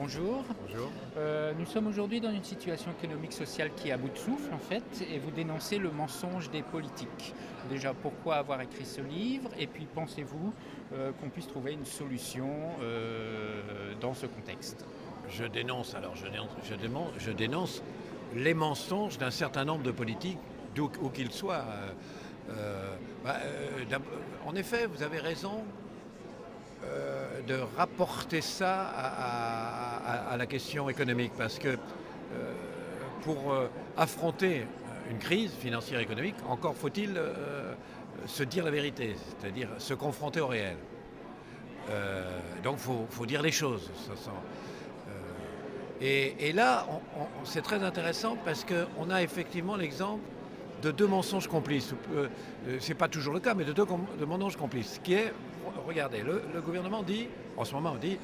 bonjour. Bonjour. Nous sommes aujourd'hui dans une situation économique sociale qui est à bout de souffle en fait, et vous dénoncez le mensonge des politiques. Déjà, pourquoi avoir écrit ce livre? Et puis, pensez-vous qu'on puisse trouver une solution dans ce contexte? Je dénonce les mensonges d'un certain nombre de politiques, d'où où qu'ils soient. En effet, vous avez raison de rapporter ça à la question économique, parce que pour affronter une crise financière économique, encore faut-il se dire la vérité, c'est-à-dire se confronter au réel. Donc faut dire les choses. Et là, c'est très intéressant parce qu'on a effectivement l'exemple de deux mensonges complices. C'est pas toujours le cas, mais de deux mensonges complices. Qui est, regardez, le gouvernement dit, en ce moment, on dit,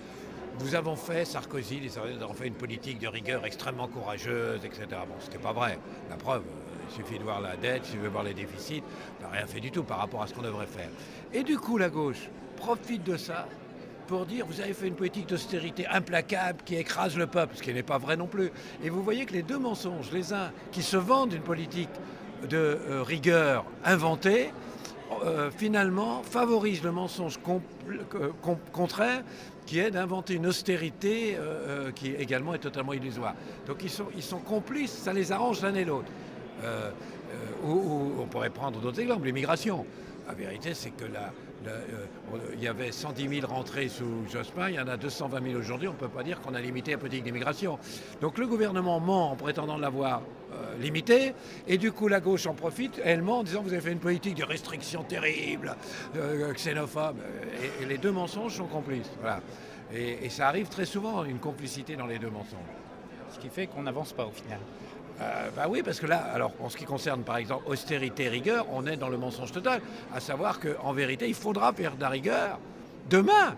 nous avons fait, Sarkozy, nous avons fait une politique de rigueur extrêmement courageuse, etc. Bon, ce n'est pas vrai. La preuve, il suffit de voir la dette, il suffit de voir les déficits, on n'a rien fait du tout par rapport à ce qu'on devrait faire. Et du coup, la gauche profite de ça pour dire vous avez fait une politique d'austérité implacable qui écrase le peuple, ce qui n'est pas vrai non plus. Et vous voyez que les deux mensonges, les uns qui se vendent une politique de rigueur inventée, finalement favorisent le mensonge contraire, qui est d'inventer une austérité qui également est totalement illusoire. Donc ils sont complices, ça les arrange l'un et l'autre. Ou on pourrait prendre d'autres exemples, l'immigration. La vérité, c'est que il y avait 110 000 rentrées sous Jospin, il y en a 220 000 aujourd'hui, on ne peut pas dire qu'on a limité la politique d'immigration. Donc le gouvernement ment en prétendant l'avoir limitée, et du coup la gauche en profite, elle ment en disant vous avez fait une politique de restriction terrible, xénophobe, et les deux mensonges sont complices. Voilà. Et ça arrive très souvent, une complicité dans les deux mensonges. Ce qui fait qu'on n'avance pas au final. Oui, parce que là, alors en ce qui concerne par exemple austérité, rigueur, on est dans le mensonge total, à savoir qu'en vérité, il faudra faire de la rigueur demain.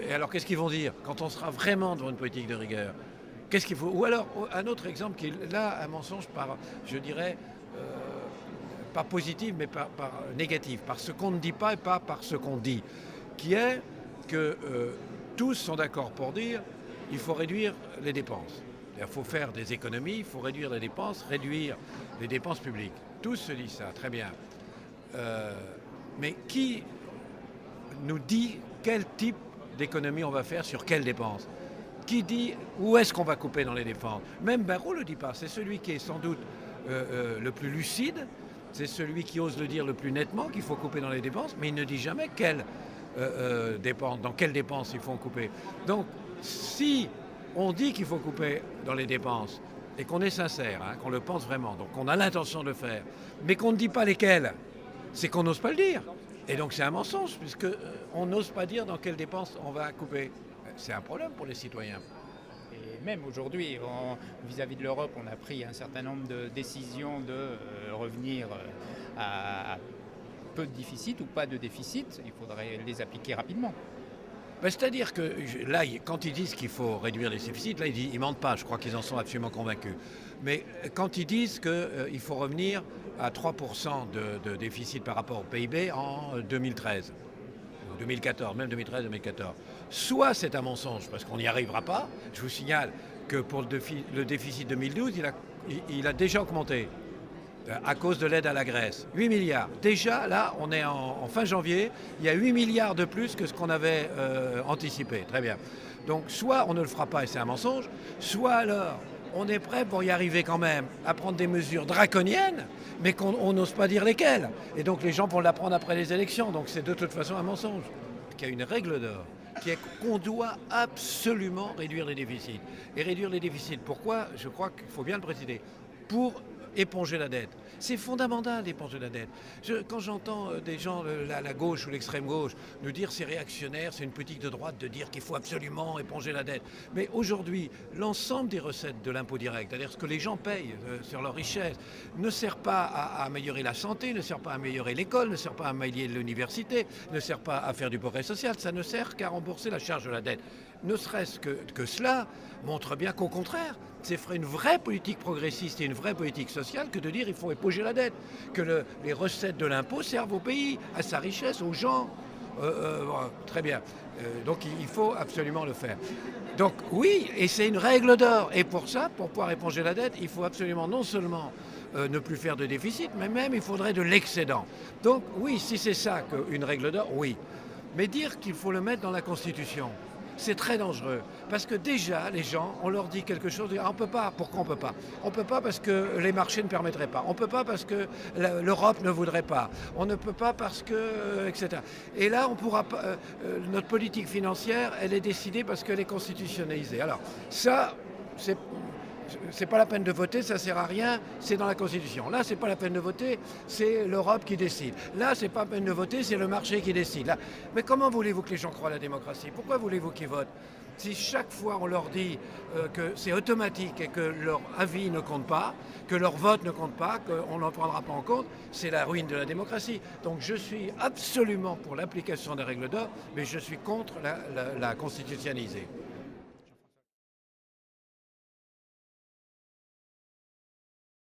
Et alors qu'est-ce qu'ils vont dire quand on sera vraiment devant une politique de rigueur? Qu'est-ce qu'il faut? Ou alors un autre exemple qui est là un mensonge par, je dirais, pas positif, mais par négatif, par ce qu'on ne dit pas et pas par ce qu'on dit, qui est que tous sont d'accord pour dire il faut réduire les dépenses. Il faut faire des économies, il faut réduire les dépenses publiques. Tous se disent ça, très bien. Mais qui nous dit quel type d'économie on va faire sur quelles dépenses? Qui dit où est-ce qu'on va couper dans les dépenses? Même Barrault ne le dit pas. C'est celui qui est sans doute le plus lucide, c'est celui qui ose le dire le plus nettement qu'il faut couper dans les dépenses, mais il ne dit jamais dans quelles dépenses il faut couper. Donc, si on dit qu'il faut couper dans les dépenses et qu'on est sincère, qu'on le pense vraiment, donc qu'on a l'intention de le faire, mais qu'on ne dit pas lesquelles, c'est qu'on n'ose pas le dire. Et donc c'est un mensonge, puisqu'on n'ose pas dire dans quelles dépenses on va couper. C'est un problème pour les citoyens. Et même aujourd'hui, vis-à-vis de l'Europe, on a pris un certain nombre de décisions de revenir à peu de déficit ou pas de déficit. Il faudrait les appliquer rapidement. C'est-à-dire que là, quand ils disent qu'il faut réduire les déficits, là, ils ne mentent pas. Je crois qu'ils en sont absolument convaincus. Mais quand ils disent qu'il faut revenir à 3% de déficit par rapport au PIB en 2013, ou 2014, même 2013-2014, soit c'est un mensonge parce qu'on n'y arrivera pas. Je vous signale que pour le déficit 2012, il a déjà augmenté à cause de l'aide à la Grèce. 8 milliards. Déjà, là, on est en fin janvier, il y a 8 milliards de plus que ce qu'on avait anticipé. Très bien. Donc, soit on ne le fera pas et c'est un mensonge, soit alors, on est prêt pour y arriver quand même à prendre des mesures draconiennes, mais qu'on n'ose pas dire lesquelles. Et donc, les gens vont l'apprendre après les élections. Donc, c'est de toute façon un mensonge. Il y a une règle d'or, qui est qu'on doit absolument réduire les déficits. Et réduire les déficits, pourquoi? Je crois qu'il faut bien le préciser. Pour éponger la dette. C'est fondamental d'éponger la dette. Quand j'entends des gens, la gauche ou l'extrême gauche, nous dire c'est réactionnaire, c'est une politique de droite de dire qu'il faut absolument éponger la dette. Mais aujourd'hui, l'ensemble des recettes de l'impôt direct, c'est-à-dire ce que les gens payent sur leur richesse, ne sert pas à améliorer la santé, ne sert pas à améliorer l'école, ne sert pas à améliorer l'université, ne sert pas à faire du progrès social, ça ne sert qu'à rembourser la charge de la dette. Ne serait-ce que cela montre bien qu'au contraire, c'est ferait une vraie politique progressiste et une vraie politique sociale que de dire il faut éponger la dette, que les recettes de l'impôt servent au pays, à sa richesse, aux gens. Très bien. Donc il faut absolument le faire. Donc oui, et c'est une règle d'or. Et pour ça, pour pouvoir éponger la dette, il faut absolument non seulement ne plus faire de déficit, mais même il faudrait de l'excédent. Donc oui, si c'est ça qu'une règle d'or, oui. Mais dire qu'il faut le mettre dans la Constitution, c'est très dangereux. Parce que déjà, les gens, on leur dit quelque chose, on ne peut pas. Pourquoi on ne peut pas? On ne peut pas parce que les marchés ne permettraient pas. On ne peut pas parce que l'Europe ne voudrait pas. On ne peut pas parce que, etc. Et là, on pourra pas. Notre politique financière, elle est décidée parce qu'elle est constitutionnalisée. Alors, ça, c'est pas la peine de voter, ça sert à rien, c'est dans la Constitution. Là, c'est pas la peine de voter, c'est l'Europe qui décide. Là, c'est pas la peine de voter, c'est le marché qui décide. Là. Mais comment voulez-vous que les gens croient à la démocratie? Pourquoi voulez-vous qu'ils votent? Si chaque fois on leur dit que c'est automatique et que leur avis ne compte pas, que leur vote ne compte pas, qu'on n'en prendra pas en compte, c'est la ruine de la démocratie. Donc je suis absolument pour l'application des règles d'or, mais je suis contre la constitutionnaliser.